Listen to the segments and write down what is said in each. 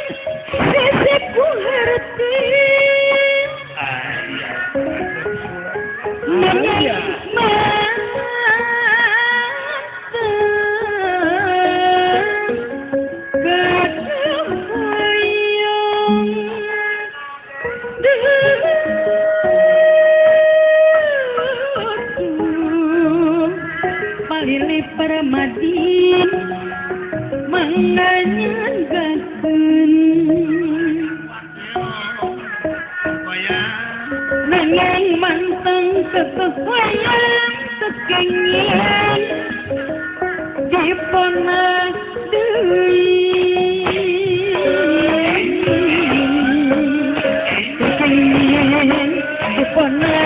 Sesepuh harti menyayang Permadin menganyangakeun nanging manteng kesesuaian kekenging dipona deui kekenging dipona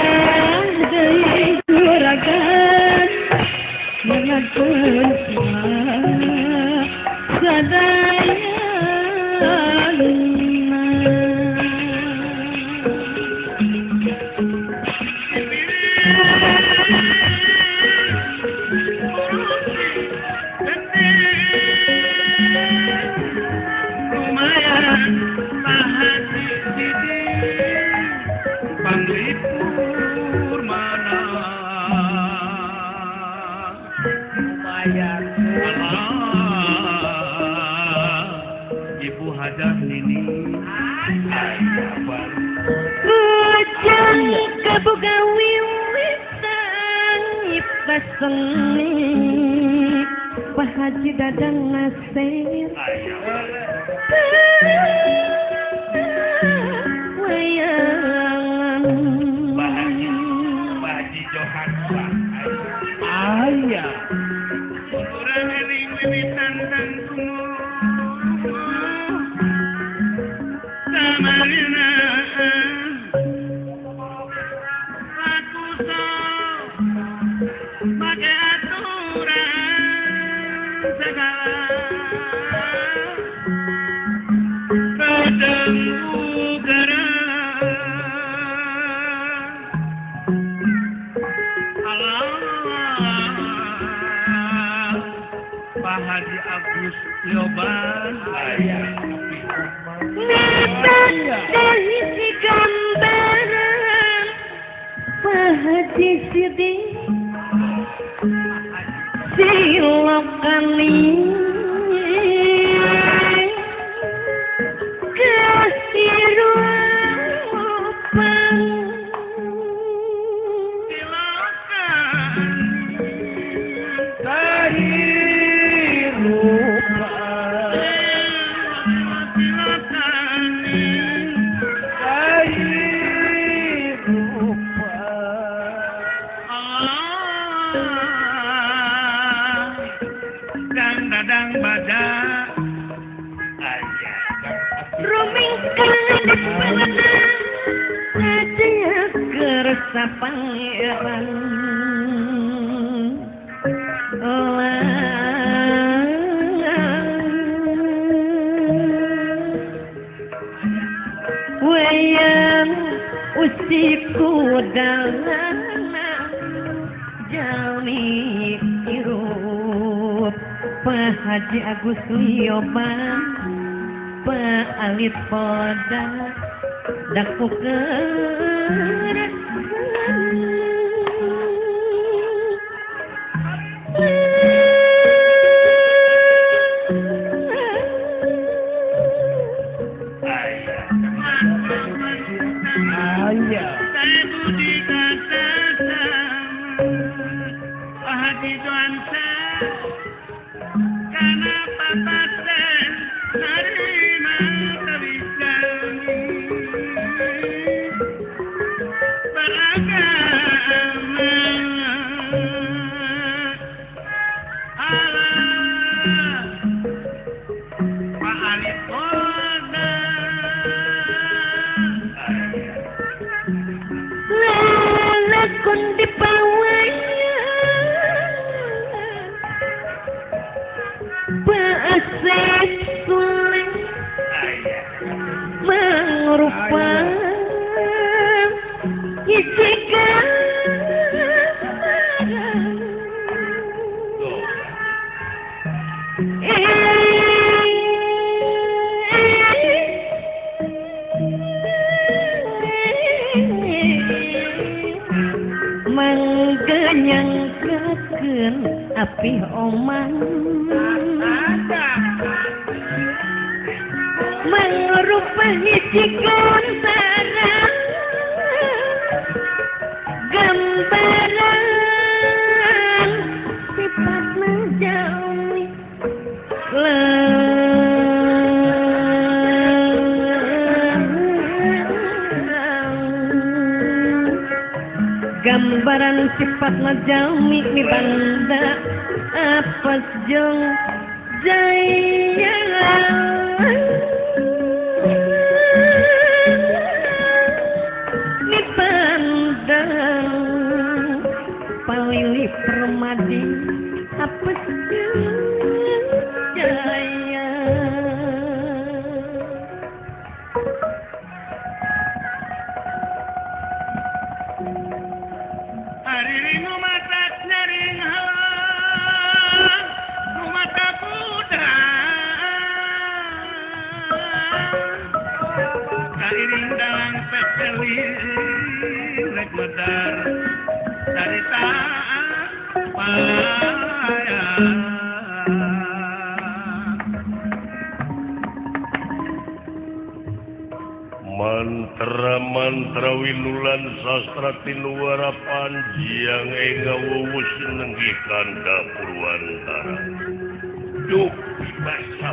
deui juragan mengatur sadaya Ibu Hajar Nini Ujang kaboga wiwitan ipaseni Pak Haji Dadang Nasir wayangan Pak Haji Johan ayah kurang eling wiwitan dan samarina aku sok pakai aturan segala kadang ugaran Pak Haji Agus Lioban dari si gambaran Pak Haji Sidi silokani kasirupan Dadang baja rumingkan aja kersa pangeran wayang usiku dalana jalmi irup Pak Haji Agus Lioban Pak Alit Poda dakukeun api omang mengrupa hiji kontaran gambaran sifatna jaumi gambaran sifatna jaumi ni banda apes jeung jaya ni pandang palili permadi apes jeung jaya hari ringu mata nyaring halang mata kuda kairing dalang pepeli rek medar dari paya mantra winulan sastra tinuara panjang ngawuwus nenggikan Purwantara duh basa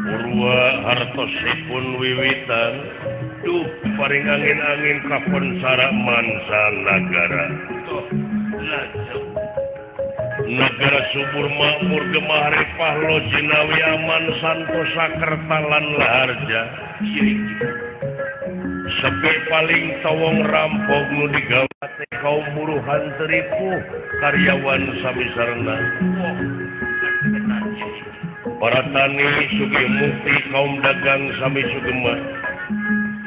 Purwa hartosipun wiwitan duh paring angin-angin kapensara mansa nagara negara subur makmur gemaripah lo jinawi aman santosa kertalan laharja sepi paling tawong rampok nu digawate kaum buruhan teripu karyawan samisarna para tani sugih mukti kaum dagang sami sugema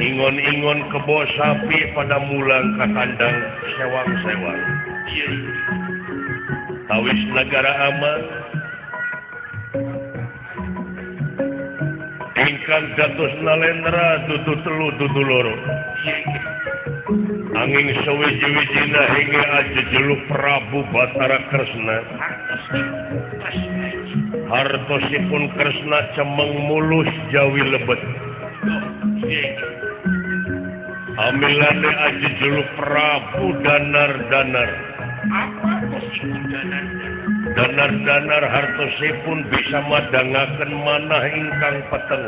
ingon-ingon kebo sapi pada mulang ka kandang sewang-sewang tawis negara aman ingkang dados nalendra dudu telu dudu loro angin sewiji-wijina hingga aja jeluk Prabu Batara Kresna hartosipun Kresna cemeng mulus jawi lebet amilane aja jeluk Prabu Danar-danar danar-danar hartosipun bisa madangaken manah ingkang peteng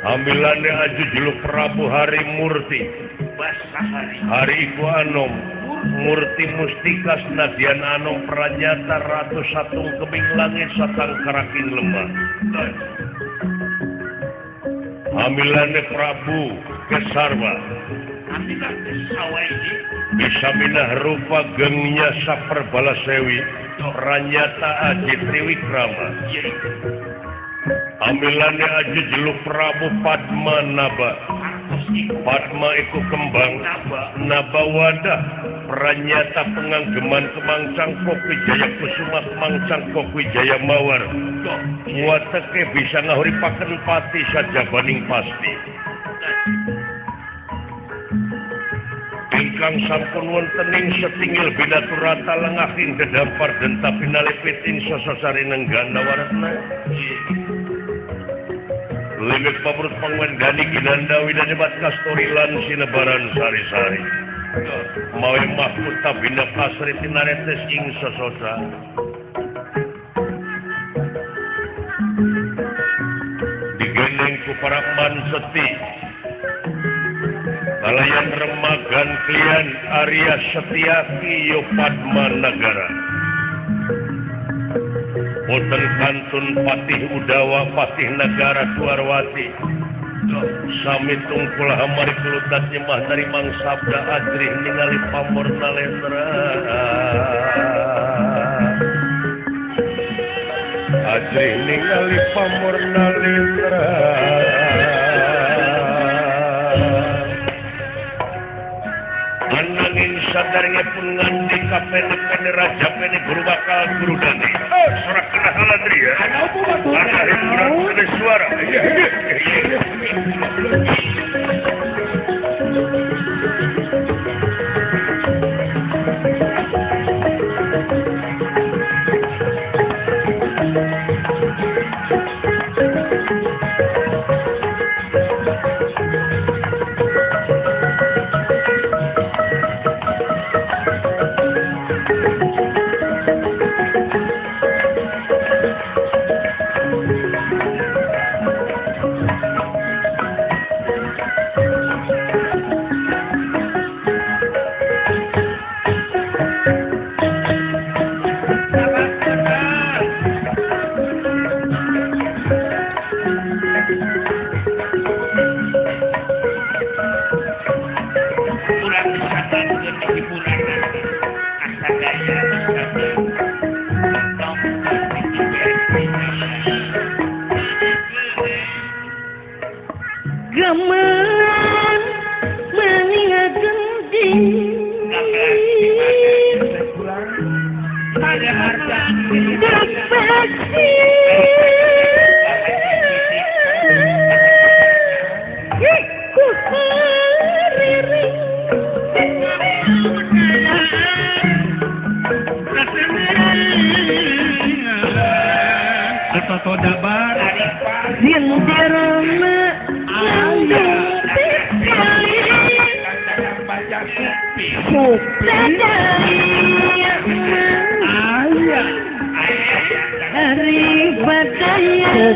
ambilane aju jeluk Prabu Hari Murti hari iku anom Murti Mustika senadyan anom pranyata ratu satung kebing langit satang karaking lemah ambilane Prabu Kesarwa bisa minah rupa gengnya saper balasewi ranyata aji Triwikrama ambilane aji jeluk Prabu Padma Naba Padma itu kembang Naba wadah ranyata penganggeman kemangcang kopi jaya kusuma kemangcang kopi jaya mawar muateke bisa ngahuripaken pati saja baning pasti ingkang sampun wontening setinggil binaturata lengaking gedampar dan tapi nalipitin sososari nenggana waratna limit pabrut pangwen gani ginanda widanebat kastorilan sinebaran sari-sari mawe mahmud tabina pasri tinaretes ing sososa digendeng ku para manseti Kalayan remagan klian Arya Setiaki yo Padma Nagara Boten kantun Patih Udawa Patih Nagara Suarwati sami tungkul hamari kelutat nyemah dari mangsabda adrih ningali pamor nalendra adrih ningali pamor nalendra anangin sadarnya pun ngandi kapene raja pene guru bakal guru dani sorak kena haladri ya ada hiburan ada suara Geman mengingat gending Depeksi Iku sariring Toto dabar Sindirana Hari badaya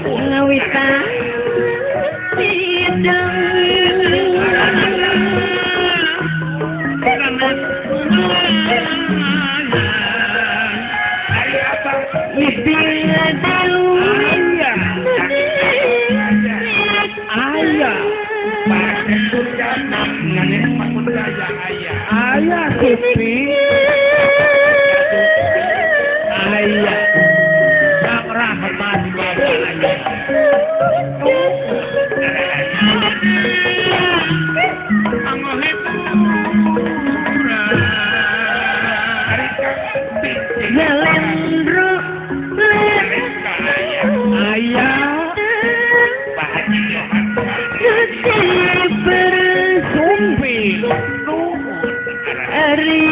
ngawitan sidang ibing adalu ayah kopi ayah sang rahmat Galendro ayah bersumpi Ari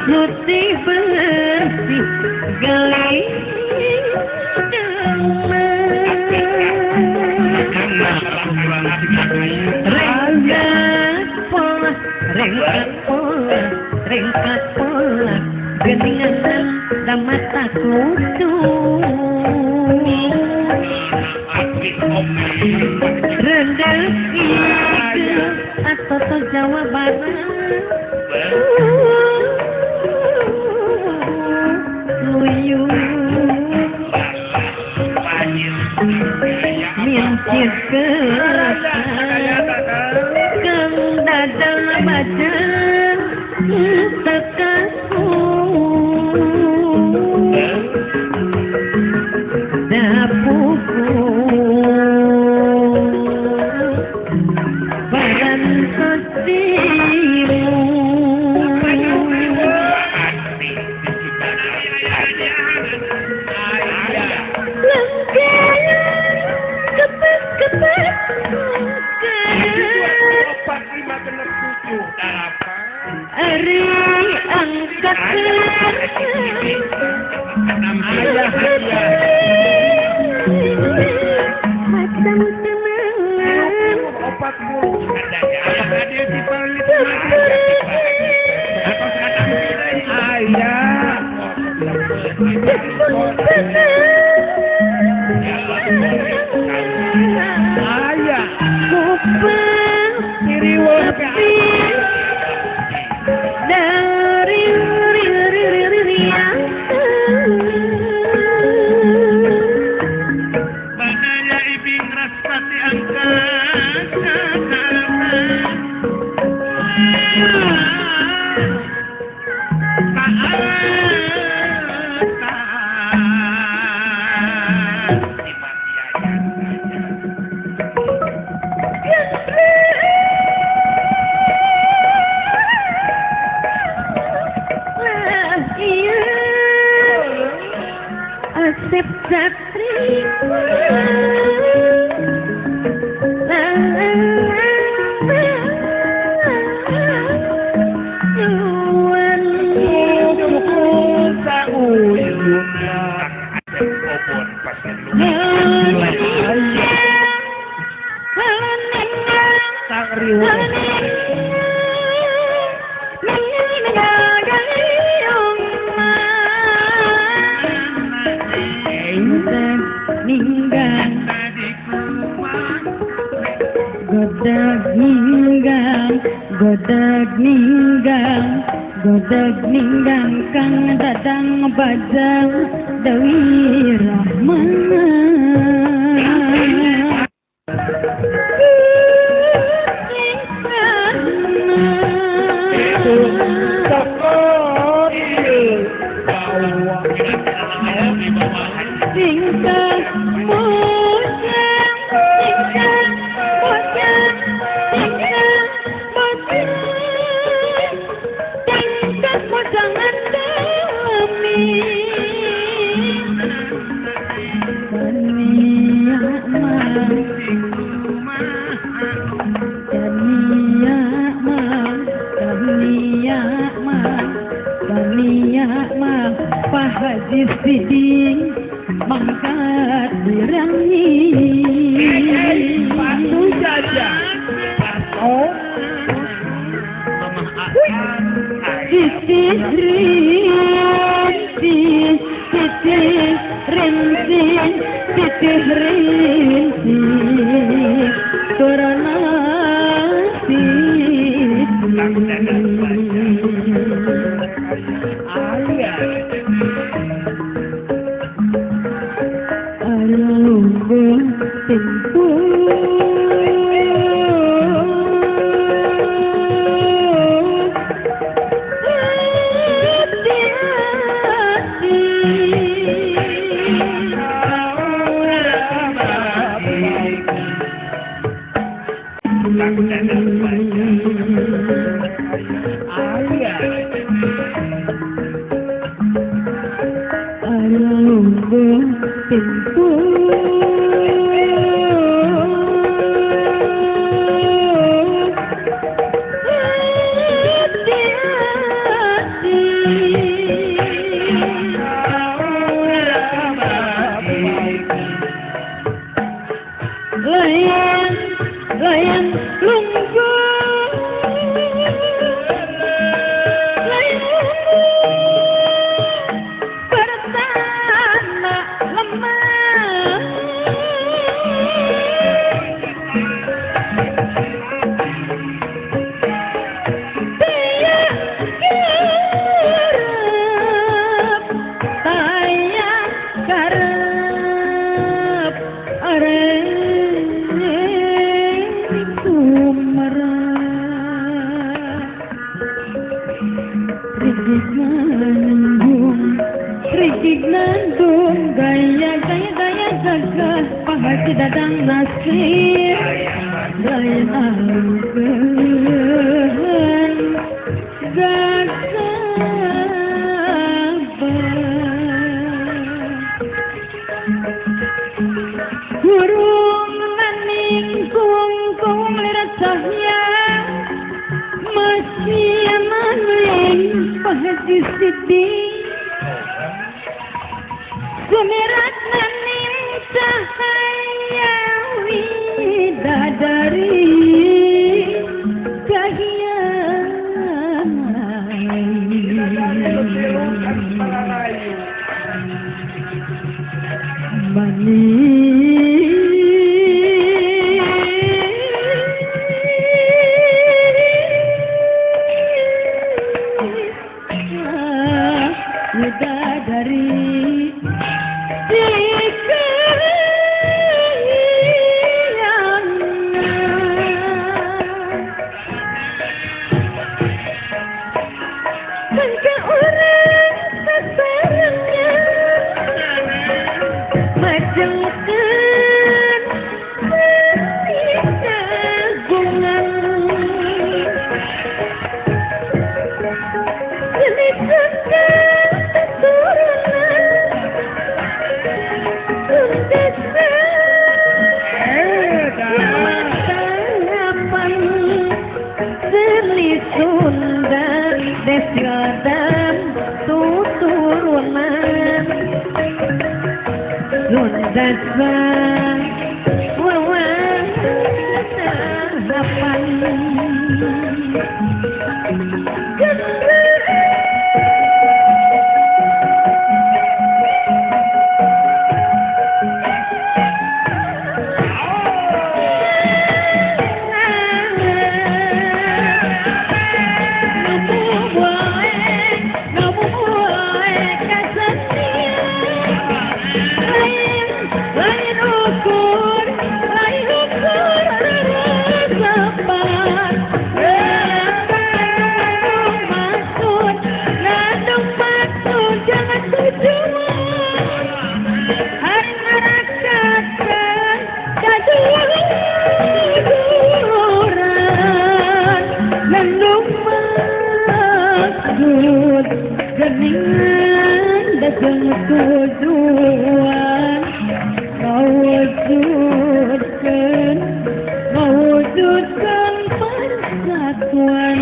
suti bersih gali Rengkat pola Rengkat pola Geningan dan mata kudu Rendah itu atau Jawa Barat Luyu Mincir ke Kang dadang baca Tekaku Dapuku Badan sosimu Ari angkat Macam tenangan ayah Kupang Tapi Dari Badaya ibing raspati angkat Asep Satri Sang riwo. Ninggang godag ninggang kang dadang bajang Dewi Rahman Haji Siding mangkat dirangi Patu saja. Paso. Siti rinci Korona Layang lunggu bertanah lemah dia karep arep Rigid nandung gaya jaga pahati dadang nasib gaya alpen jaga burung maning kung lirat cahaya masih maning pahati Siding Sumirat maning cahaya widadari kahiyang widadari Desgadam tuturunan Sundaswa Wawahapan Geningan dasung tujuan mewujudkan persatuan.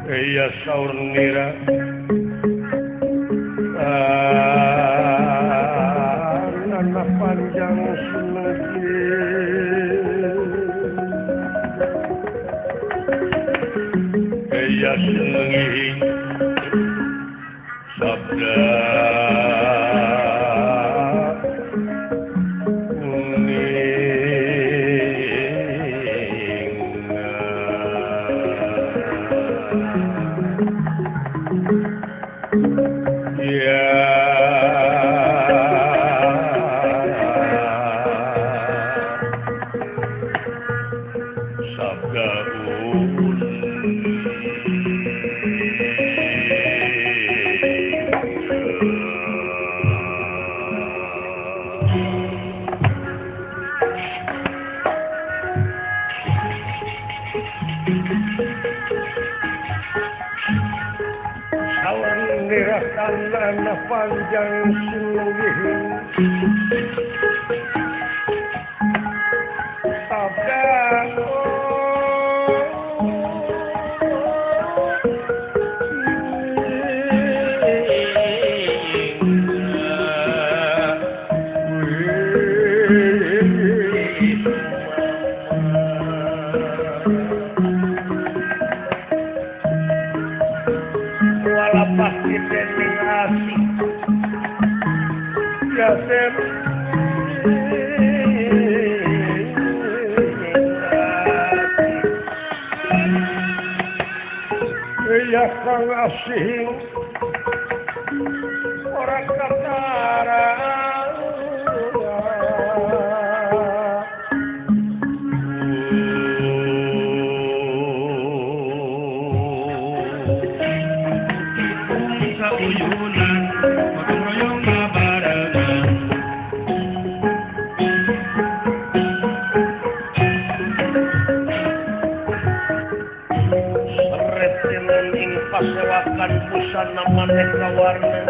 Iya saur nira nana panjang sunegi iya senengi sabda Nana panjang sungi sabda wala pasti dening asik ya sen ya kang asing ora katara uyunan gotong royong babarengan retinan ing pasewakan busana maneka warna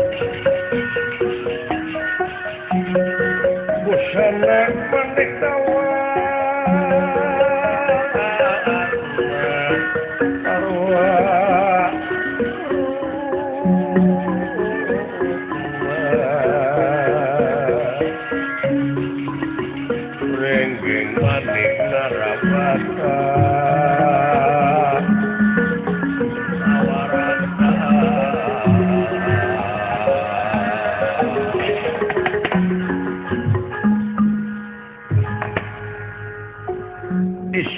busana maneka warna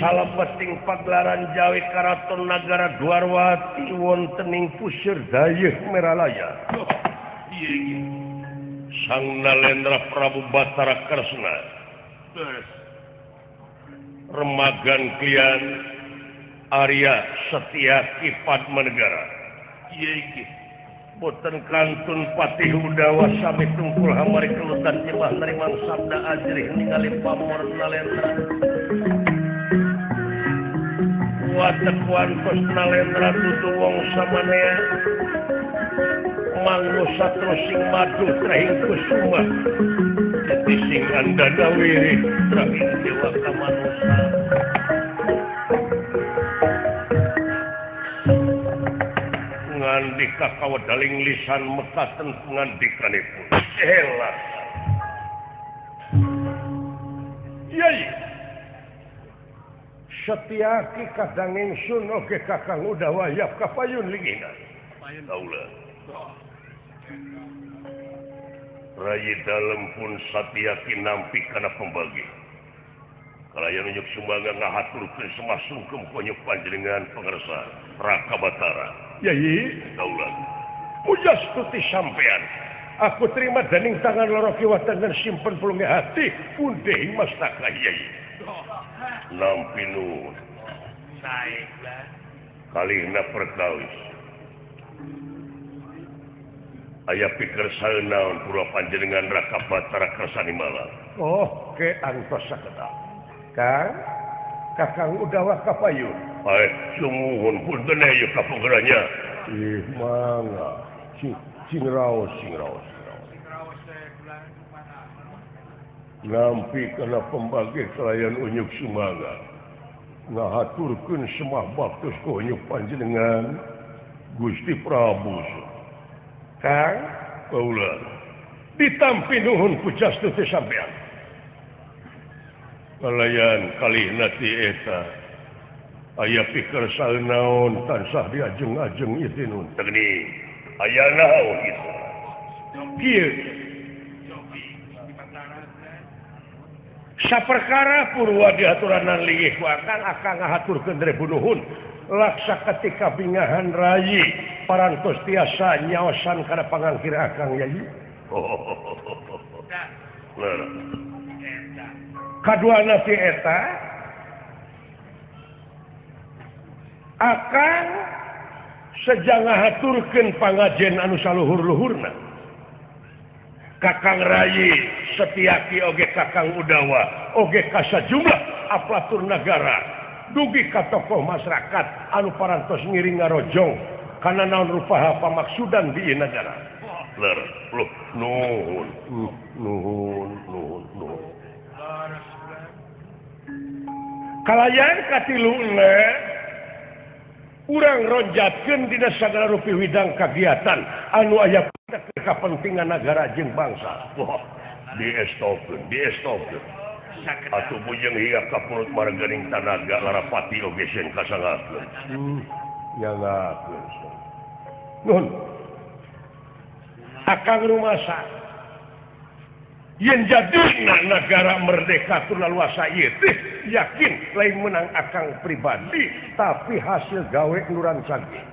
Salabeting pagelaran Jawi Karaton Nagara Dwarwati wontening Pusir Dayeuh Meralaya. Sang Nalendra Prabu Batara Kresna. Remagan klian Arya Setyaki Padmanegara. Boten kantun Patih Udawa sami tungkul hamari kelutan jemah narimang sabda ajrih ningali pamor Nalendra. Watek wantos Nalendra dudu wong samanea manggo satro sing madu trahing kusuma jadi sing andana wiri trahing dewa kamanusa ngandika kawadaling lisan mekaten pengandikanipun elah yai Setyaki kadang ingsun oge Kakang Udawa yap kapayun linginan kaula Rayi dalem pun Setyaki nampi kana pembagi kalayan unyuk sumangga ngahaturkeun semah sungkem konyuk panjenengan pangarsa Raka Batara yai kaula pujas tuti sampean aku terima daning tangan loro kiwatan dan simpen pulunge hati punding mastaka yai nampi nuwun kalihna perkawis aya pikir saeunaon pura panjenengan Raka Batara kersani malam ke antos saketa Kang Kakang Udawa kapayun sumuhun punten ayo kapungeranya mangga sing raos nampi kana pembagi kelayan unyuk sumangga ngahaturkeun semah baktus konyuk panjenengan Gusti Prabu Kang kaula ditampi nuhun pujas teh sampean kalayan kalihna ti eta aya pikir saeunaon tansah diajeng-ajeng ieu nun tegni aya naon kitu kieu saperkara purwa diaturanan linggih ku akang ngahaturkeun rebu nuhun laksa ketika bingahan rayi parantos tiasa nyaosan kana pangangkir akang yai kaduana ti eta akang sejang ngahaturkeun pangajen anu saluhur-luhurna Kakang Rayi Setyaki oge Kakang Udawa oge ka sajumlah aparatur nagara dugi ka tokoh masyarakat anu parantos ngiring ngarojong kana naon rupaha pamaksudan di nagara nuhun kalayan katiluna urang ronjatkeun dina sagala rupi widang kagiatan anu aya kepentingan negara jeung bangsa. Wah, diestopkeun. Atuh bujeng hiya ka pulut marganing tanaga larapati oge sen kasangakeun. Nyangakeun. Nuhun. Akang rumasa. Yen jadina negara merdeka tulaluasa ieu teh yakin lain menang akang pribadi tapi hasil gawe nuran sage.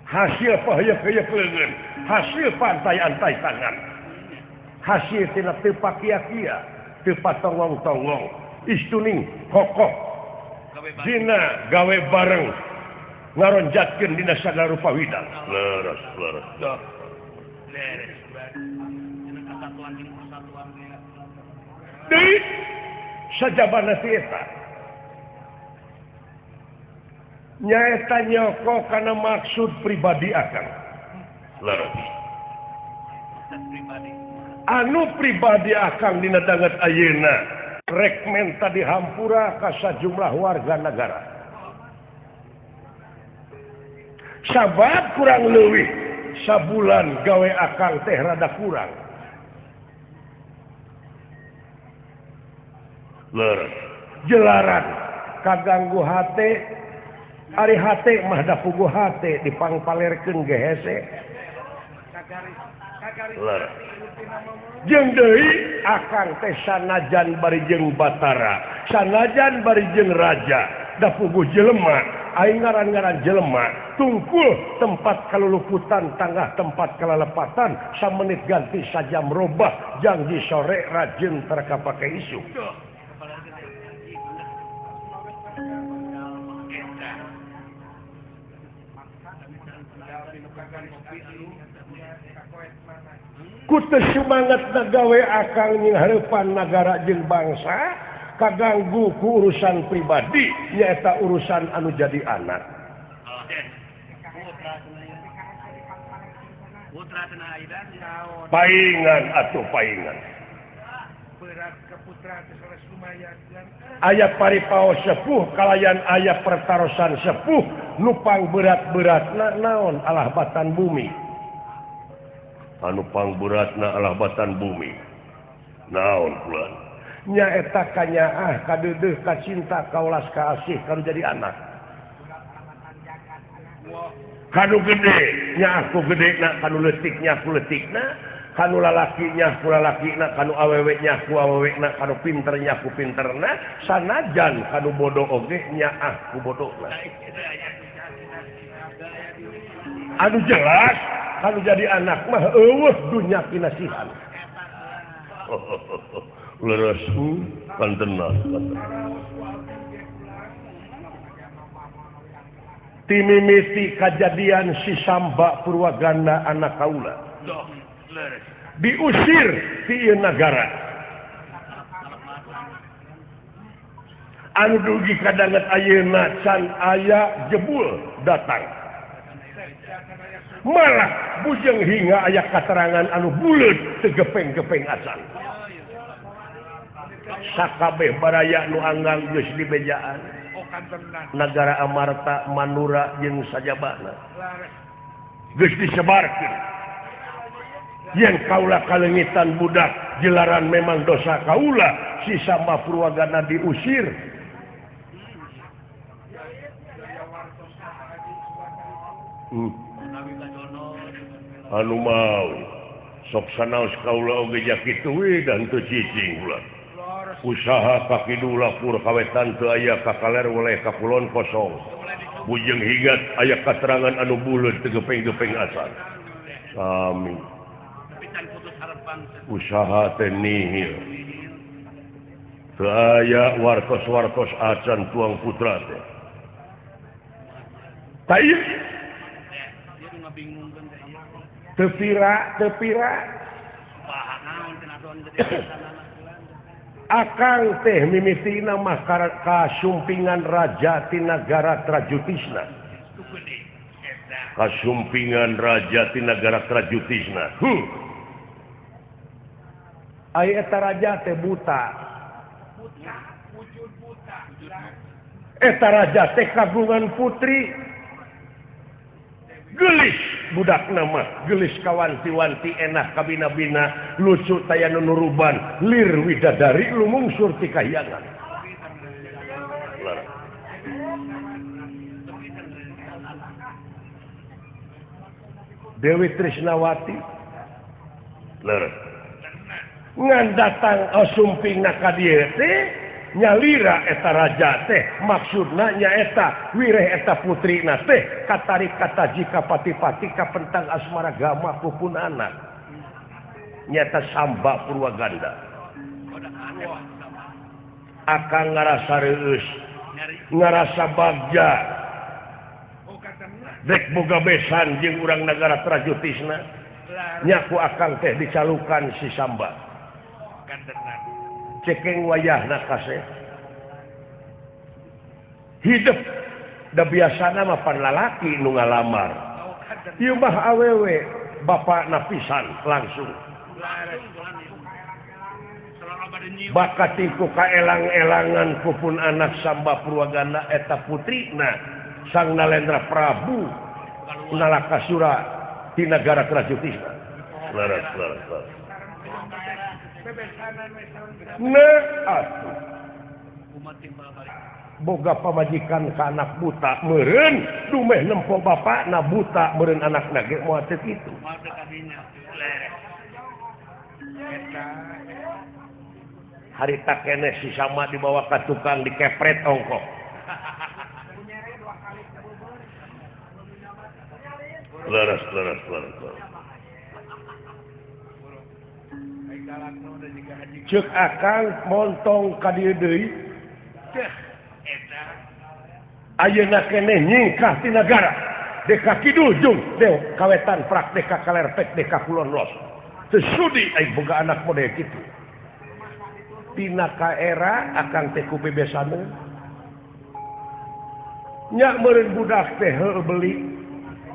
Hasil pahayek-hayek leungeun, hasil pantai-antai tangan. Hasil tina teu pakia-kia, teu patongong-tongong, istuning kokoh. Dina gawe bareng ngaronjatkeun dina sagala rupa widang. Leres. Deui sajabana ti eta nyaeta nyoko kana maksud pribadi akang. Leres. Anu pribadi akang dina danget ayeuna rek menta dihampura ka sajumlah warga negara. Sabab kurang leuwih sabulan gawe akang teh rada kurang. Leres. Jelaran kaganggu hate ari hate mah da puguh hate dipangpalerkeun ge hese jeung deui akang teh sanajan bari jeung Batara sanajan bari jeung raja da puguh jelema aing ngaran-ngaran jelema tungkul tempat kaluluputan tangah tempat kalalepatan samenit ganti sajam robah janji sore rajin terka pake isu kutu semangat nagawe akang nying hareupan nagara jeung bangsa kaganggu ku urusan pribadi nyaeta urusan anu jadi anak paingan atuh paingan aya paripaos sepuh kalayan aya pertarosan sepuh nupang berat-beratna naon alahbatan bumi anu pangberatna alahbatan bumi naon pulan nyaeta kanyaah kadeudeuh ka cinta kaulas ka asih kanu jadi anak kanu gede nyaah ku gedena kanu leutik nya ku leutikna kanu lalaki nya ku lalakina kanu awewe nya ku awewena kanu pinter nya ku pinterna sanajan kanu bodoh oge nyaah ku bodohna anu jelas kanu jadi anak mah eueuh dunya kinasihan leres pantenan timimiti kajadian si Samba Purwaganda anak kaula diusir ti ieu nagara anu dugi kadanget ayeuna can aya jebul datang malah bujeng hingga aya katerangan anu buleut teu gepeng-gepeng acan sakabeh baraya nu anggang geus dibejaan nagara Amarta Manura jeung sajabana geus disebarkeun yen kaula kalengitan budak jelaran memang dosa kaula si Samba Purwaganda diusir anu mau sok sanaos kaula oge ja kitu we dan teu cicing ulah usaha kaki dula pur kawetan teu aya kakaler oleh kapulon kosong bujeng higat aya katerangan anu buleut teu gepeng-gepeng asan sami usaha teh nihil teu aya warkos-warkos acan tuang putra teh ta ieu teu pira akang teh mimitina mah kasumpingan raja ti nagara Trajutisna kasumpingan raja ti nagara Trajutisna aya eta raja teh buta eta raja teh kagungan putri gelis budak nama gelis kawanti-wanti enak kabina-bina lucu taya nunuruban lir widadari lumungsur ti kahyangan Dewi Trisnawati ngan datang sumpingna ka dieu teh nyalira eta raja teh maksudna nyaeta wireh eta putrina teh katarik kataji ka pati-pati ka pentang asmara gama pupun anak nyata Samba Purwaganda akang ngarasa reus ngarasa bagja dek boga besan jeung urang nagara Trajutisna nyaku akang teh dicalukan si Samba cekeng wayahna kasih hidup da biasana mah pan lalaki nu ngalamar ieu mah awewe bapakna pisan langsung bakat ku kaelang-elangan kupun anak Samba Purwaganda eta putrina Sang Nalendra Prabu Nalakasura di negara Trajutisna laras boga pamajikan ka anak buta meureun dumeh nempo bapakna buta meureun anakna ge moal teu kitu harita kene si sama dibawa ke tukang dikepret ongkok leres cek akang montong ka dieu deui ayeuna keneh nyingkah ti nagara deka kidul jung deu kawetan praktek ka kalerpek deka kulon los teu sudi ai boga anak model kitu tina ka era akang teh ku bebesaneun nya meureun budak teh heueuh beli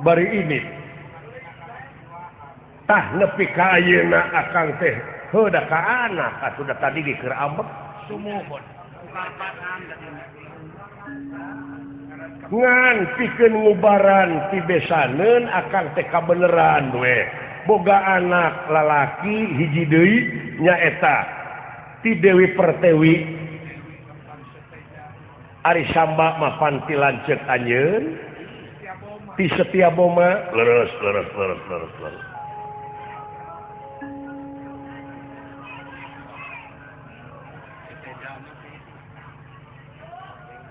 bari ini tah nepi ka ayeuna akang teh heuh da ka anak atuh da tadi ge keur ambek sumuhun ngan pikeun ngubaran ti besaneun akang teh kabeneran we boga anak lalaki hiji deui nyaeta ti Dewi Pertiwi ari samba mapan ti lanceuk anjeun ti Setiaboma leres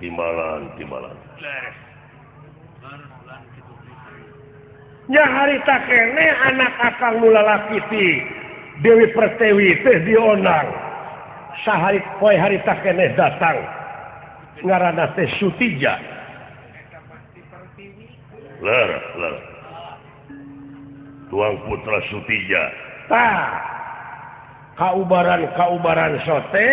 Timbalan nya harita kene anak akang nu lalaki ti Dewi Pertiwi teh dionang sahari poe harita kene datang ngaranna teh Sutija leres tuang putra Sutija tah kaubaran sote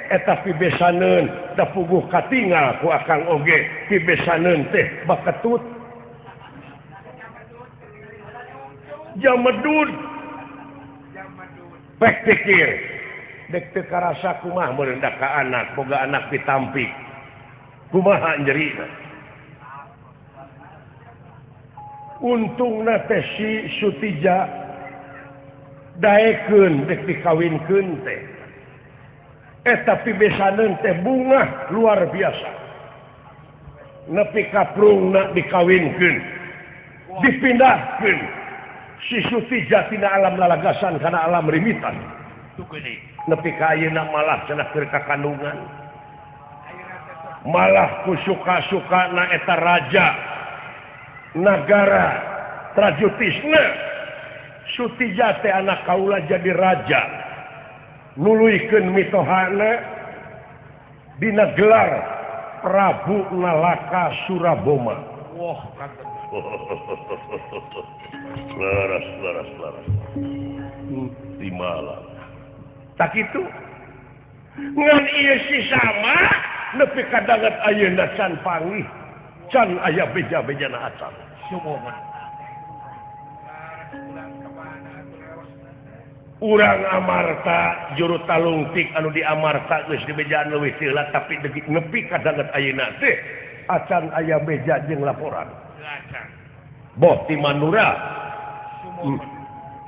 eta pibesaneun da puguh katinggal ku akang oge pibesaneun teh baketut jamedud pek pikir dek teu karasa kumaha meureun da ka anak boga anak ditampik kumaha nyeurina untungna teh si Sutija daekeun dek dikawinkeun teh eta pibesaneun teh bunga luar biasa nepi ka prungna dikawinkeun dipindahkeun si Sutija tina alam lalagasan kana alam rimitan nepi ka ayeuna malah cenah keur kakandungan malah ku suka-sukana eta raja nagara Trajutisna Sutija teh anak kaula jadi raja nuluykeun mitohana dina gelar Prabu Nalaka Suraboma wah laras timalan tak itu ngan ieu si sama nepi ka danget ayeuna can panggih can aya beja-bejana acan sumuhun urang Amarta juru talungtik anu di Amarta geus dibejaan leuwih heula tapi nepi ka danget ayeuna teh acan aya beja jeung laporan boh ti Mandura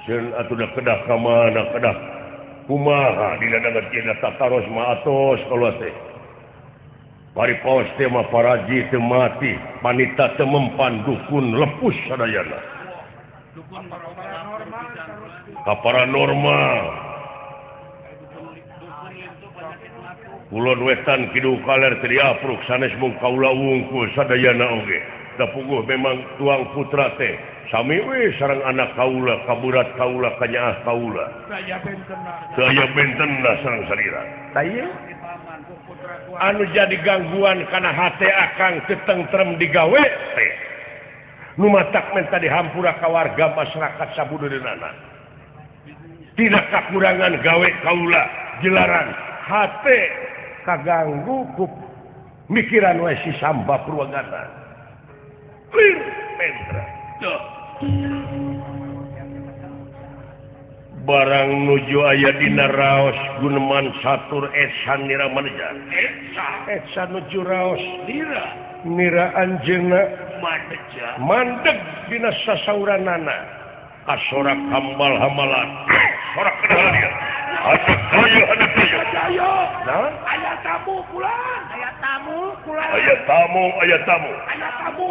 seun atuh da kedah ka mana kedah kumaha dina danget ieu tataros mah atos kaluar teh paripaos teh mah paraji teu mati panita teu mempan dukun lepus sadayana dukun paranormal kulon wetan kidul kaler teu diapruk sanes mung kaula wungkul sadayana oge da puguh memang tuang putra teh sami we sareng anak kaula kaburat kaula kanyaah kaula saya bentenna sareng salira tah anu jadi gangguan kana hate akang teu tentrem digawe teh nu matak menta dihampura ka warga masyarakat sabudeunana tina kakurangan gawe kaula jelaran hate kaganggu ku mikiran we si Samba Purwagana lir pentra barang nuju aya dina raos guneman satur esan nira maneja esa nuju raos nira anjeunna mandeg dina sasauranana kasorak hambal hamalan sorak kedahalan dia anak kaya nah aya tamu pulang aya tamu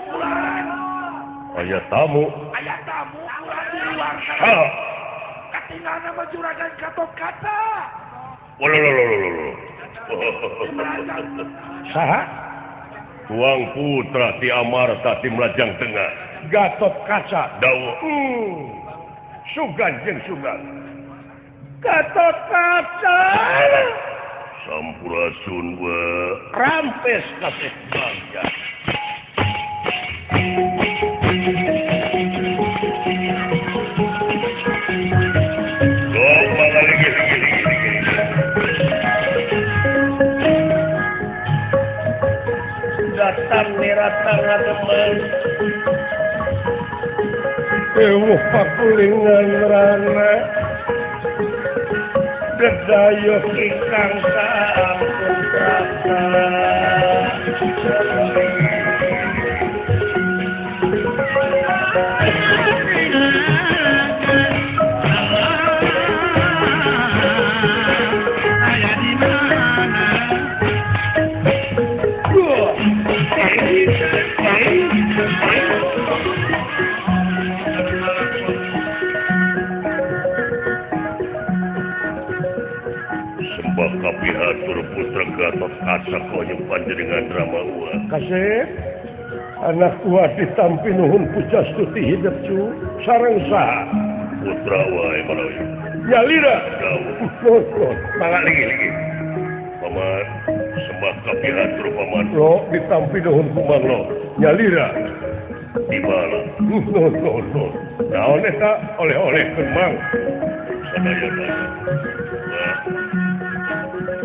pulang Tinggalna mah juragan Gatot Kaca. Saha? Tuang putra ti Amarta ti Melajang Tengah. Gatot Kaca. Dawa. Sugan jeung sugan. Gatot Kaca. Sampurasun we. Rampes kasih bangga. Datang niratang ngademen. Ewuh pakulingan rana. Dedayuh ingkang sampun rasa. Kapihatur putra Gatot Kaca konyong panjenengan drama ua. Kasih. Anak tua ditampi nuhun pujastuti hidup cu. Sareng saha. Putra wae malawi. Nyalira. Nuhun. Mangga lagi. Paman sembah kapihatur paman. Lo ditampi nuhun kumang lo. Nyalira. Di mana? Nuhun. Naon eta oleh-oleh kemang. Sadaya.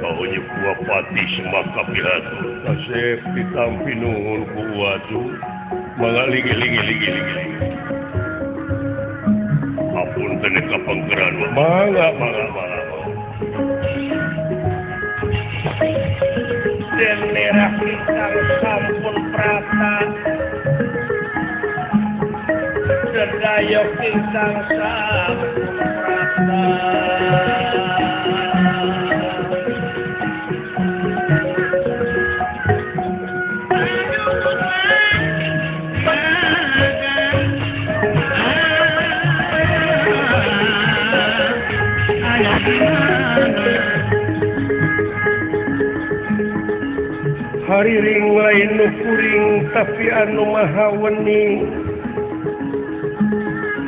Kau nyebua pati sembah kapihatur. Kasih ditampi nuhun kuwa cu. Mangga ligi. Apun tenek kapanggeran. Mangga. Den merah ingkang sampun prata. Dedayuh ingkang sampun prata. Hari ring lain nu kuring tapi anu maha weni.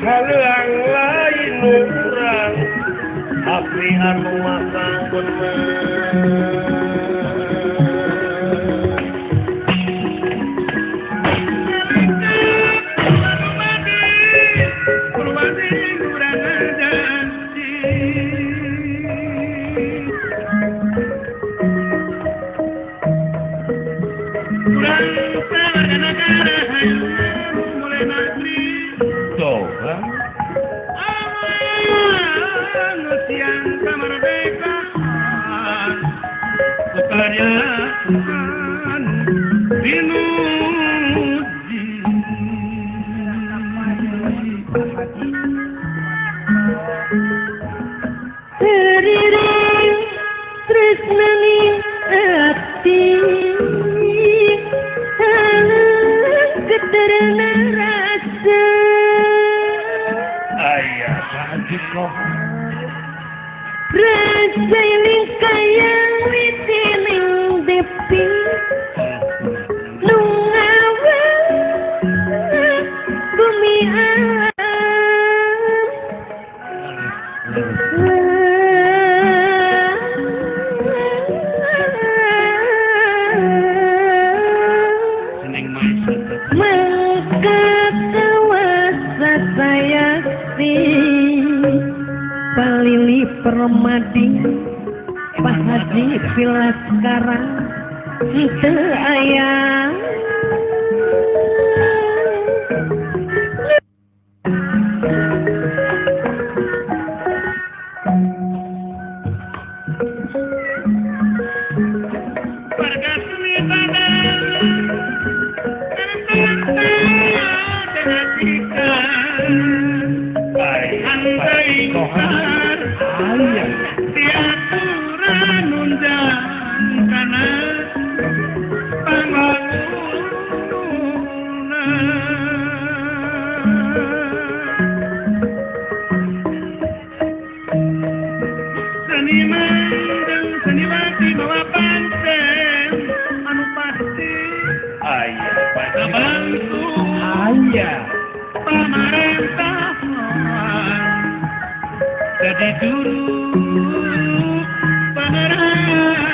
Haleang lain nu urang tapi anu maha bener. Rasa ini kaya witining depi Nungawa bumi alam Maka kawasa sayakti Palili Permadi Pak Haji Pilaskara Itu ayah seniman jeung seniwati bawa panten anu pasti aya bantu Aya. pamerintahan jadi juru penerangan.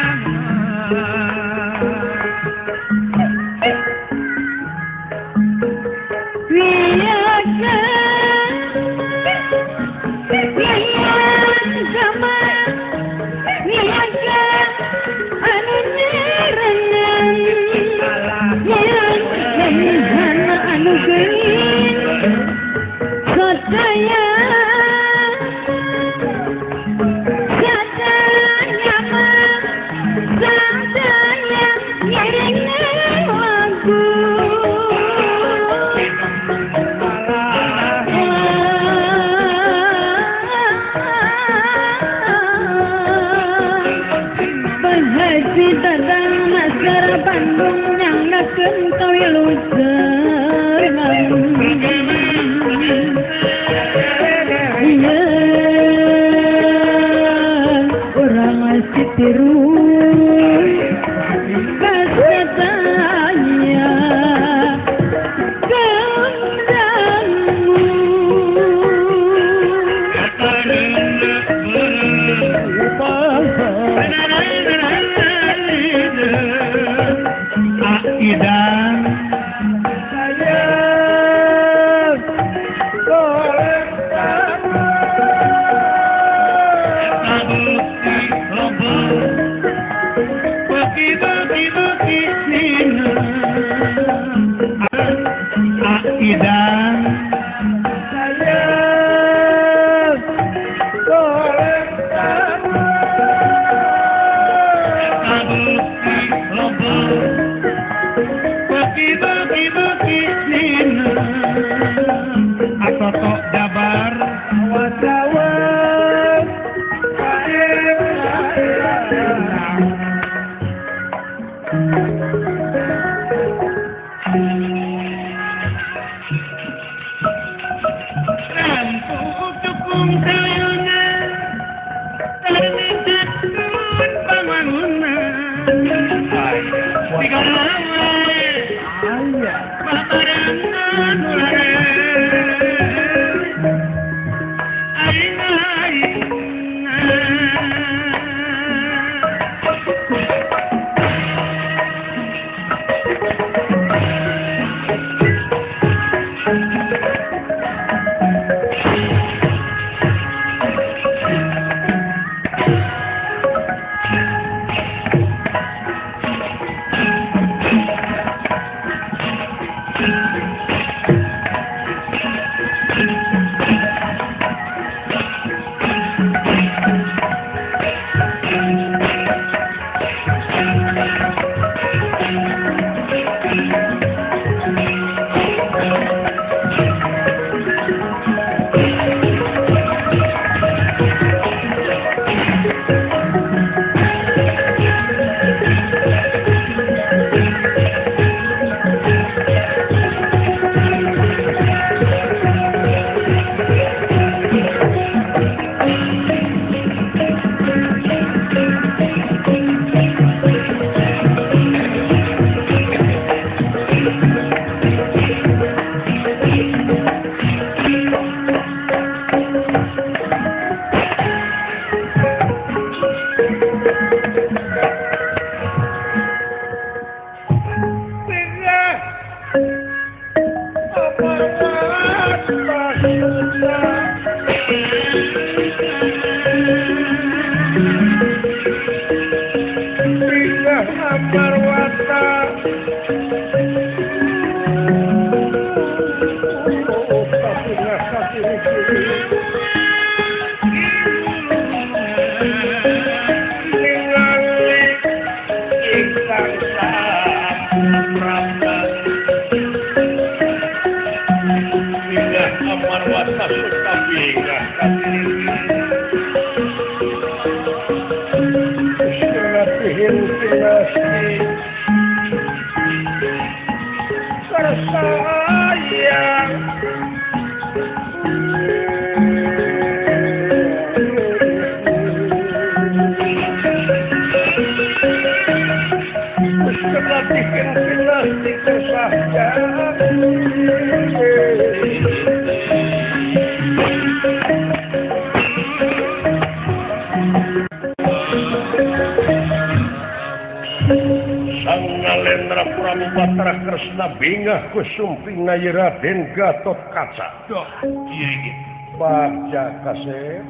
Prabu Batara Kresna bingah ku sumpingna Raden Gatot Kaca. Duh, iya gitu. Bagja kasep.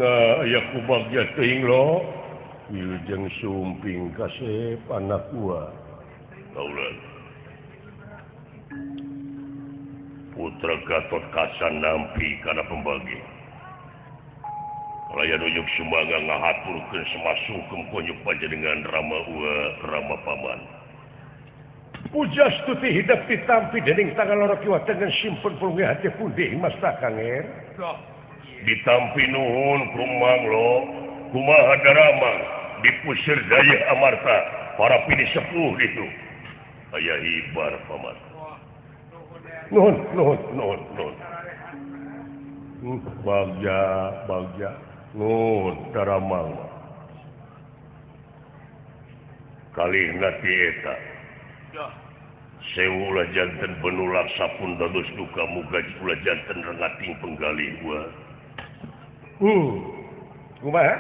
Nah, aya ku bagja teuing lo. Wilujeng sumping kasep anak gua. Kaulan. Putra Gatot Kaca nampi kana pembagi. Layan uyuk sumangga ngahaturkeun semasungkeun konyuk panjenengan Rama Ua Rama Paman. Pujastuti hidup ditampi dening tangan loro kiwa dengan simpen pulungi hati pundi mas Kanger. Duh, Ditampi nuhun kumang lo kumaha daramang dipusir daya amarta para pini sepuh itu. Aya hibar Paman. Nuhun. Bagja. Nuhun daramang. Kalihna ti eta. duh, Sewu ulah janten benulak sapun dados duka muga ulah janten rengating penggalih gua. Kumaha?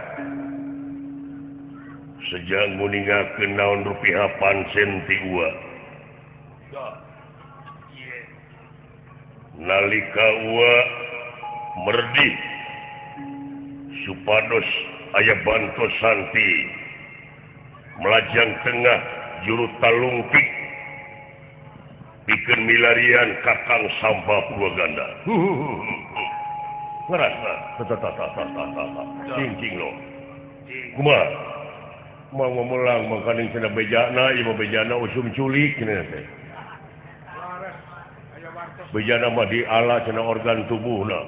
Sejang nguningakeun naon rupiah pansen ti gua. duh, iya. Nalika gua merdi supados aya bantos santi melajang tengah juru talungtik pikeun milarian Kakang Samba Purwaganda. Ngerasa cing lo. Kumaha? Mau memelang mangkaning cenah bejana ieu bejana usum culik cenah teh. Bejana mah diala cenah organ tubuhna.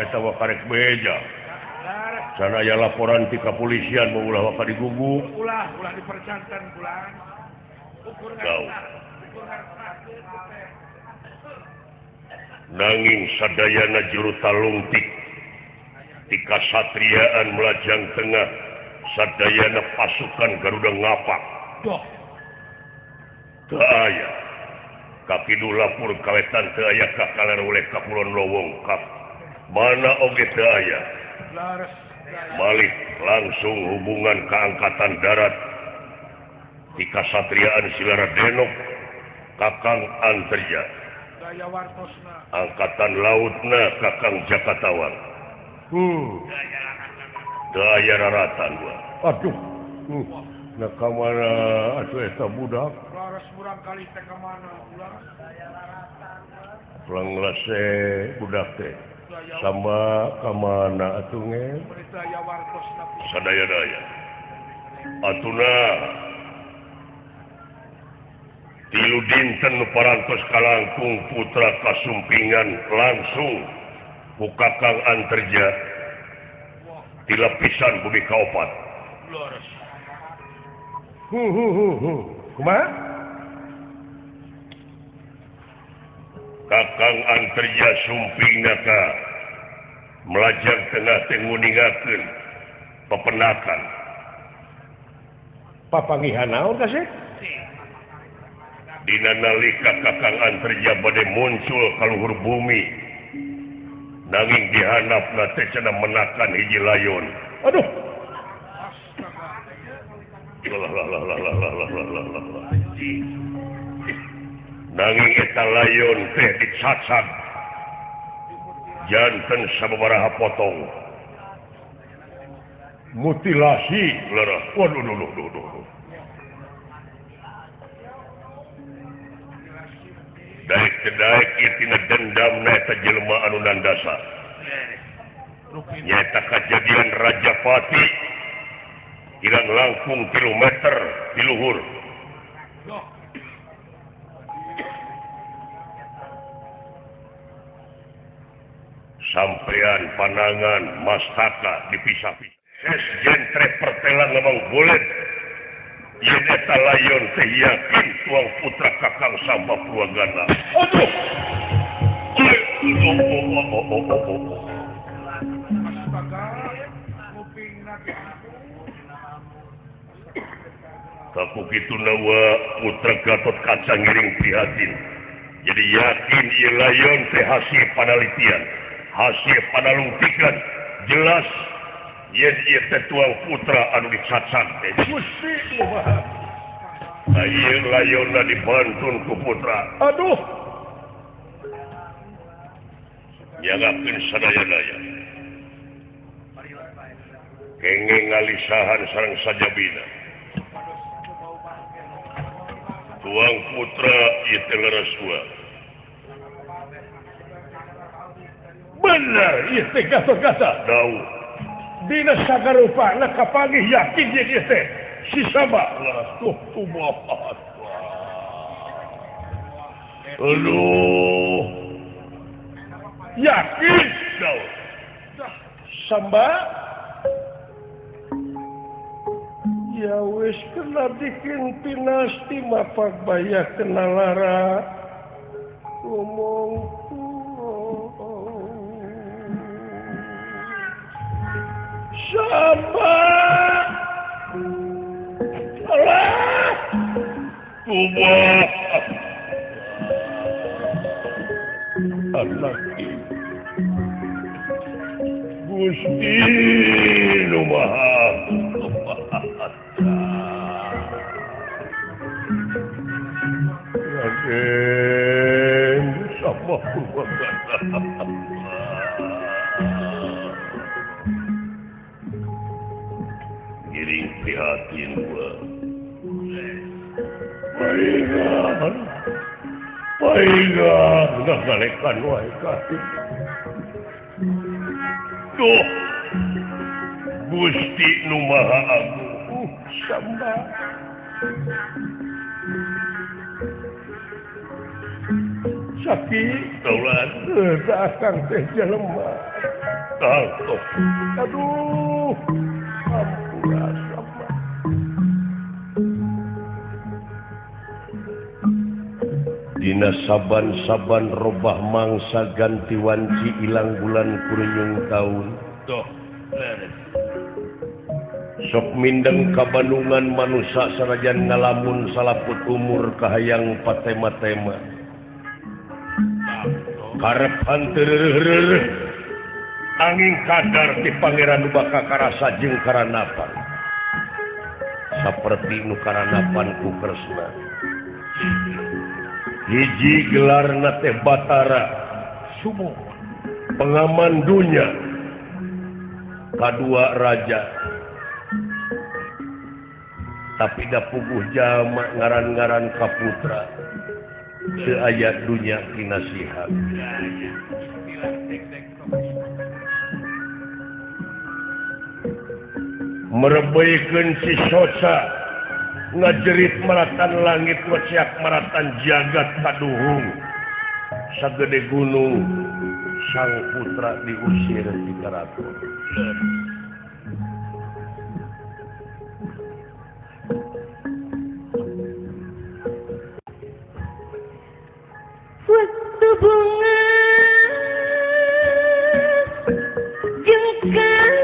Eta mah karek beja. Sana aya laporan ti kapolisian mau ulah waka diguguk. Ulah dipercantan bulan. Gau. Nanging sadayana juru talungtik ti kasatriaan melajang tengah sadayana pasukan Garuda Ngapak. Duh, Teu aya. Kakidu lapur kawetan teu aya kakalar oleh Kapulon Lowong kap. Mana oge teu aya. laras. Malih langsung hubungan ke Angkatan Darat di kasatriaan Silara Denok Kakang Anterja. Daya wartosna. Angkatan Lautna Kakang Jakatawang. Daya raratan gua. Aduh. Nah kamana atuh eta budak. Laras murang kali teh ka mana ulah. Langlase budak teh. Sama kamana atuh nge? Daya wartosna. Sadaya-daya. Atuna tilu dinten nu parantos kalangkung putra kasumpingan langsung ku Kakang Anterja tilapisan bumi kaopat. Laras. Kumaha? Kakang Anterja sumpingna ka melajang tengah teh nguningakeun pepenakan. Papangihan naon ka sih? Dina nalika Kakang Anterja bade muncul ka luhur bumi. Nanging dihanapna teh cenah menakan hiji layon. Aduh. Nanging eta layon teh dicacak. Janten sababaraha potong. Mutilasi lerah. Waduh. Daek-daek itina dendam eta jelema anu nandasa. Nyata kejadian Rajapati hilang langkung kilometer di luhur. Sampean panangan mastaka dipisah-pisah. Jentre pertelang ngomong boleh. Yen eta layon teh yakin tuang putra Kakang Samba Purwaganda. Aduh. Kaku kitu nawa putra Gatot Kaca ngiring prihatin. Jadi yakin ieu layon teh hasil panalitian, hasil panalungtikan jelas yen ieu teh tuang putra anu dicacak teh. Gusti Muhammad. Ayo layona dibantun ku putra. Aduh. Nyangapkeun sadaya-daya. Kenging ngalisahan sareng sajabina. Tuang putra ieu teh leresua. Bener ieu teh gasa-gasa. Daud. Dina sagarupana kapanggih yakin ieu teh si Saba. Tuh kumaha. Aduh. Yakin Daud. Samba ya wis kena bikin pinasti mapak baya kena lara ngomong Samba alah anak Gusti nu Maha Raden sama giring prihatin gua paingan nggak ngalekan wae kasih tuh Gusti nu Maha Agung Samba sakit daulat akang teh jelema tangkep aduh ampura Samba dina saban-saban robah mangsa ganti wanci ilang bulan kuryung taun Tuh. sok mindeng kabandungan manusia sanajan ngalamun salaput umur kahayang patema-tema karep hanteur angin kadar ti pangeran nu baka karasa jeung karanapan saperti nu karanapan ku Kresna hiji gelarna teh Batara Sumo pengaman dunya kadua raja tapi da puguh jama ngaran-ngaran kaputra teu aya dunya kinasihat merebeukeun si Soca ngajerit maratan langit weciak maratan jagat kaduhung sagede gunung sang putra diusir di karaton waktu bunga jengkal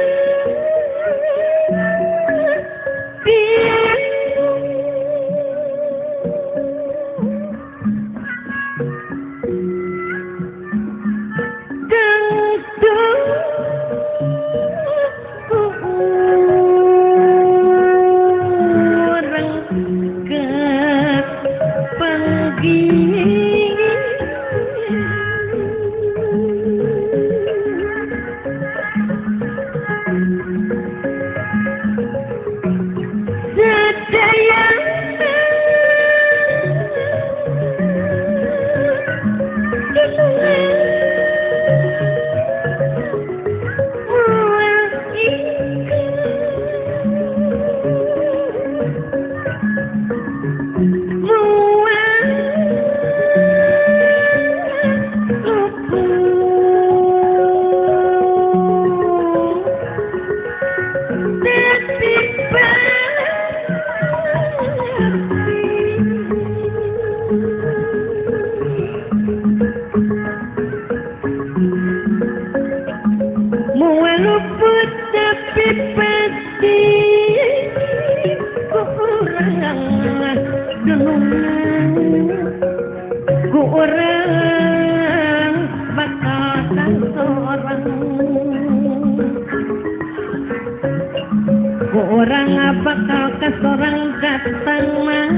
orang bakal ke seorang datang mah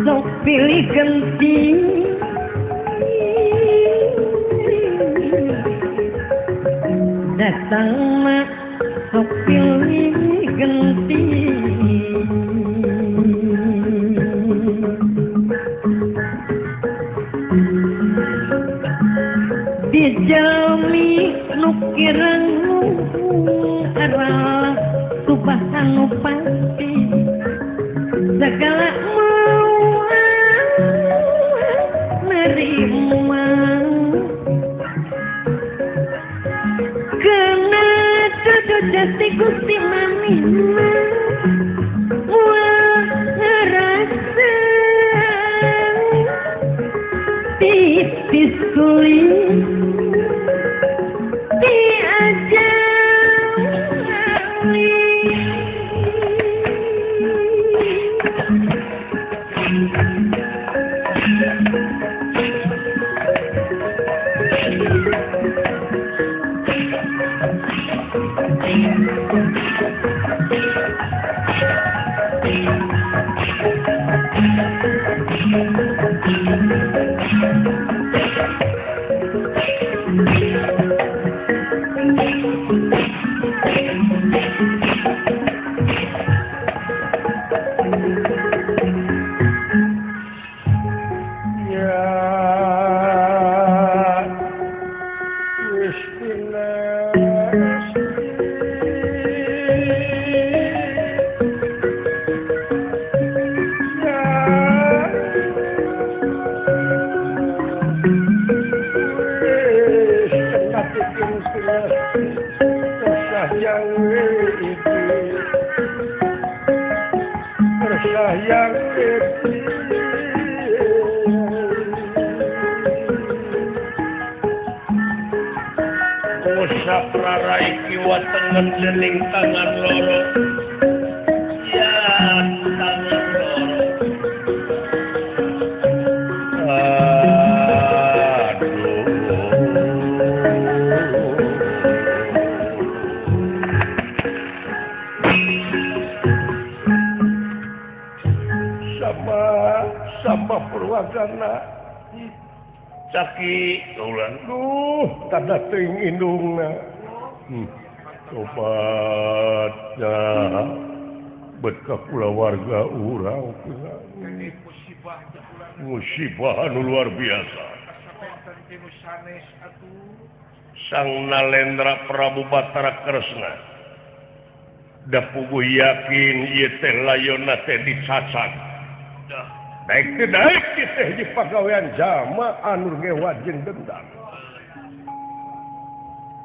sok pilih genti datang mah sok pilih genti dijalmi nukirang arah subhanu pasti segala mau nerima kena jodoh jati gusti mamina wah ngerasa titis sulit Dening tangan loro ya tangan loro sama Purwagana caki ulang tanda teuing indungna sobat bet ka kulawarga urang musibah anu luar biasa Sang Nalendra Prabu Batara Kresna da puguh yakin ieu teh layonna teh dicacak daek teh daek teh di pagawean jama anu ngewajeng dendam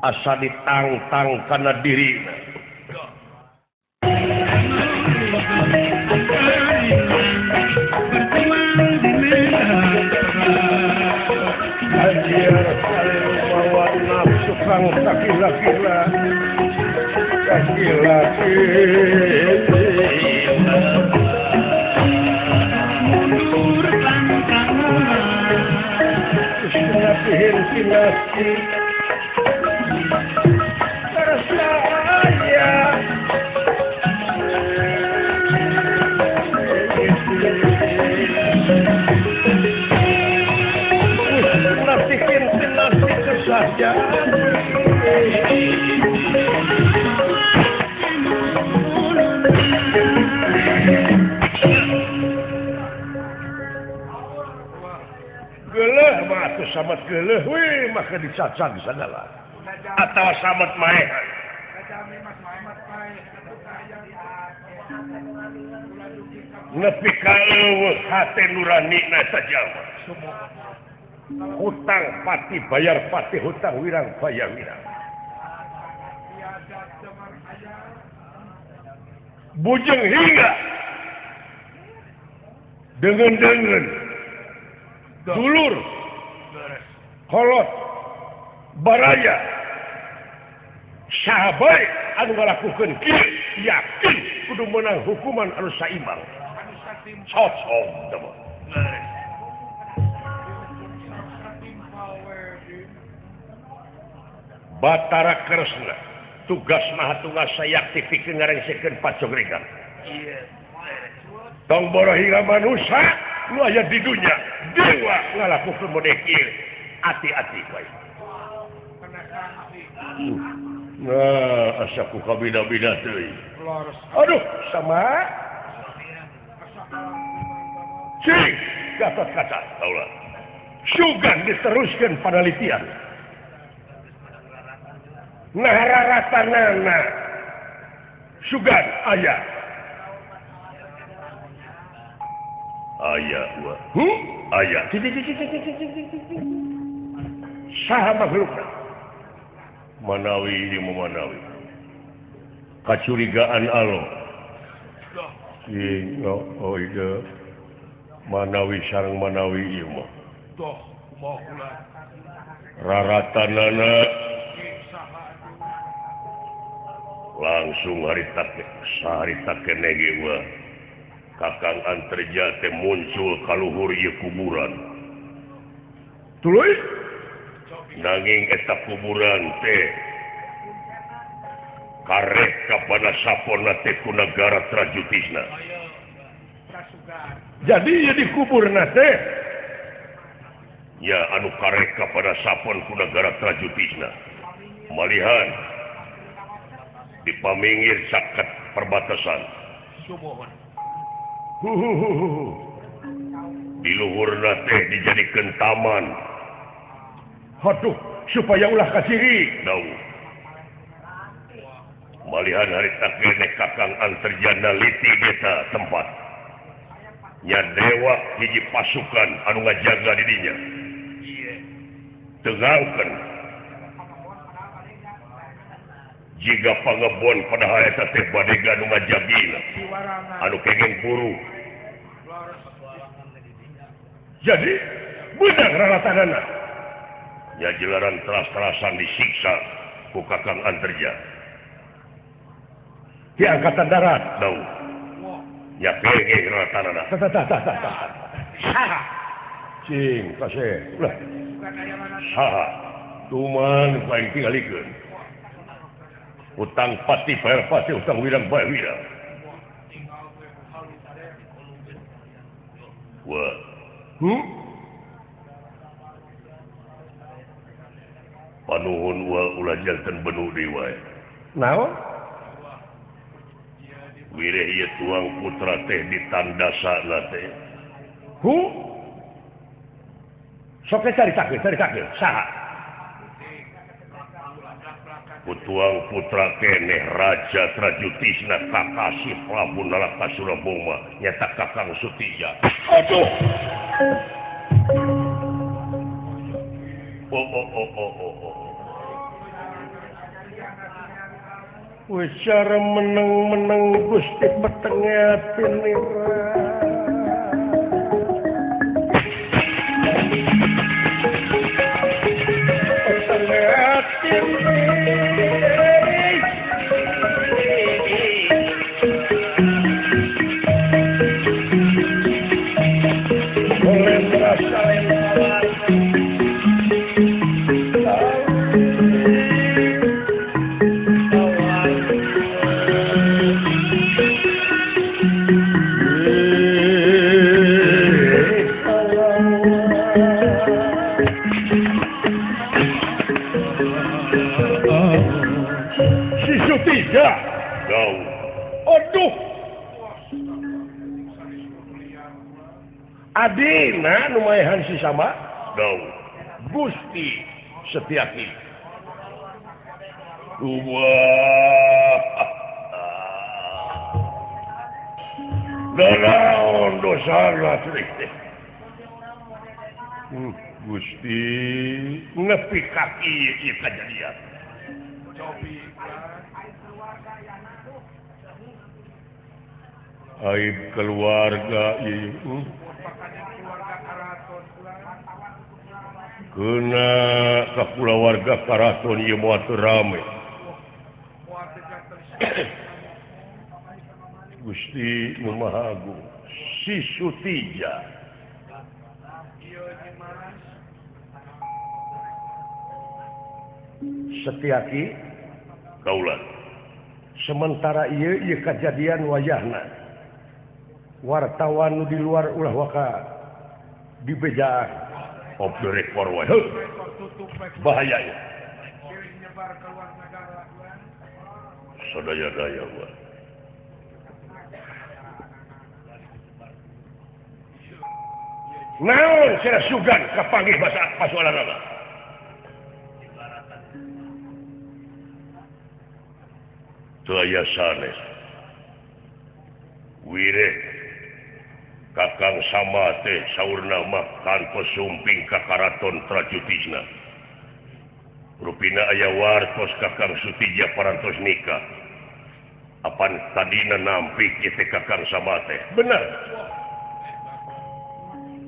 asa ditang-tang kana dirina ajar saliru bawa nafsu kang sakila-kila mundur pantang sinasi geleh mah atuh samet geleh we maka dicacak sagala atawa samet maehan nepi ka eueuh hate nuranina sajama hutang pati bayar pati hutang wirang bayar wirang bujeng hingga dengan dulur kolot baraya sahabat anu ngalakukeun kieu yakin kudu menang hukuman anu saimbang cocok teman Batara Kresna tugas mahatunggal saya aktifikeun ngarengsikeun pacogregan. Iya. Tong borohiga manusia nu aya di dunia dewa ngalakukeun mode kieu. Hati-hati bae. Kena sanksi. Nah, asaku kabida-bida teuing. Lores. Aduh, sama. Cing, Gatot Kaca, taulah. Sugan diteruskan penelitian. Nah, raratanana. Sugan, ayah. Ayah, wah. Ayah. Saha makhlukna. Manawi ini memanawi. Kacurigaan Allah. Oh iya. Manawi sareng manawi ieu mah. Doh, mau ulah. Raratanana Saha langsung harita keneh ge mah. Kakang Antarja teh muncul kaluhur ieu kuburan. Tuluy nanging eta kuburan teh karek kapada saponna teh ku nagara Trajutisna. ayo kasugan. Jadi ieu dikuburna teh ya anu karek kapada sapon ku nagara Trajutisna. Malihan di pamingir caket perbatasan. Sumohon. Di luhurna teh dijadikeun taman. Aduh, supaya ulah kasiri. Dau. Malihan harita keneh Kakang Antarja naliti beta tempat. Nya dewa hiji pasukan anu ngajaga di dinya. Iya. Tengangkeun. Jika pangebon pada eta teh badega anu ngajagina. Siwarangan. Anu kenging buru. Lores. Jadi, benar raratanana. Ya jelaran teras-terasan disiksa ku Kakang Antarja. Di Angkatan Darat, dau. Wah. Ya kenging raratanana. Saha. Cing, kasih. Ulah, Bukan aya mana. saha. Tuman paling tinggalikeun. Utang pati bayar pati, utang wirang bayar wirang. Tinggal gue halus deh. Wah. Panuhun ulah janten benuh di wae. Naon? Wireh ieu tuang putra teh ditandasana teh. Sok cari-cari. Saha? Putuang putra keneh Raja Trajutisna Kakasih Prabu Nalakasuraboma nyata Kakang Sutija. Aduh. Wis cara meneng-meneng Gusti petengatin nira. Petengatin boleh merasa Adina lumayan si sama dau Gusti Setiaki. Wah. Danaon dosana teh. Gusti nepi kaki ieu kajadian. Cobi. Aib keluarga ieu. Kena kapula warga Karaton ieu moal teu rame. Gusti Nu Maha Agung, si Sutija. Setiaki kaulan sementara ieu kejadian wayahna wartawan nu di luar ulah waka dibejaan off the record wae Rekor tutup baik. bahaya ya Pilih nyebar ke luar negara. sadaya-daya gua naon cenah sugan kapanggih basa pasoalanna teu aya sanes wire kakang sama teh saurna mah kantos sumping ka karaton Trajutisna rupina aya wartos kakang Sutija parantos nikah apan tadina nampik ieu kakang sama teh bener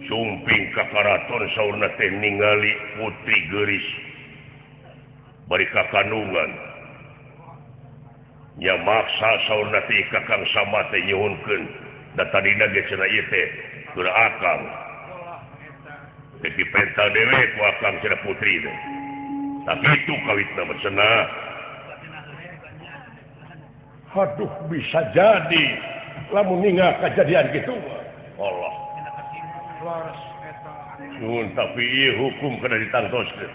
sumping ka karaton saurna teh ningali putri geuris bari kakandungan nya maksa saurna teh kakang sama teh nyuhunkeun da tadina ge cenah ieu teh keur akang teh dipenta dewe ku akang cenah putri teh tapi itu kawitna mah cenah aduh bisa jadi lamun ningal kejadian gitu Allah Lors eta. nyuhun tapi ieu hukum kana ditangtoskeun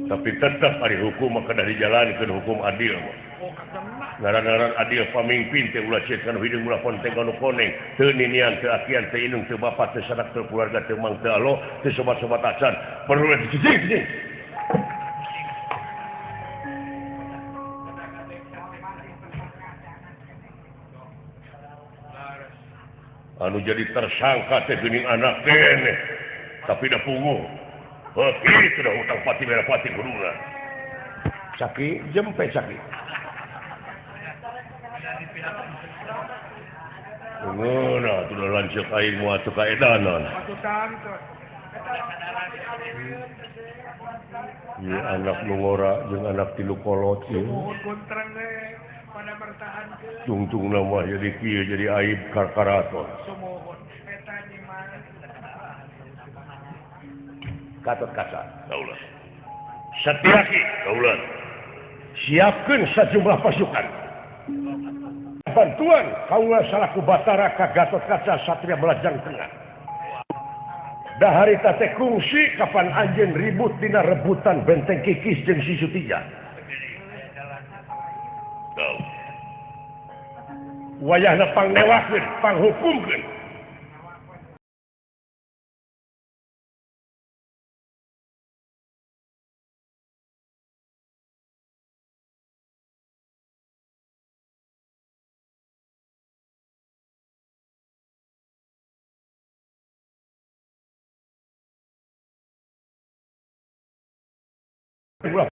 tapi tetap ari hukum mah kana dijalankeun hukum adil mah Oh kakena. ngaran-ngaran adil pamimpin teh ulah cek kana hideung ulah ponteng kana koneng teu ninian teu akian teu indung teu bapak teu sanak teu keluarga teu mang teu alo teu sobat-sobat acan perlu dicicing anu jadi tersangka teh geuning anak keneh tapi da punguh kitu dah utang pati merah pati guruna Saki jempe Saki ngono tuh lanceuk aing moal teu kaedanan Patutan tuh. ieu anak nu ngora jeung anak tilu kolot ieu Mohon kontrang deh pada bertahan ke. tungtung nama jadi kieu jadi aib karaton Sumohon. Eta di mana? Gatot Kaca kaulah Satyaki kaulah siapkeun sajumlah pasukan bantuan kaula salaku batara ka Gatot Kaca Satria Belajang Tengah daharita teh kungsi kapan anjeun ribut dina rebutan benteng Kikis jeung si Sutija kau wayahna pangnewakeun panghukumkeun ulah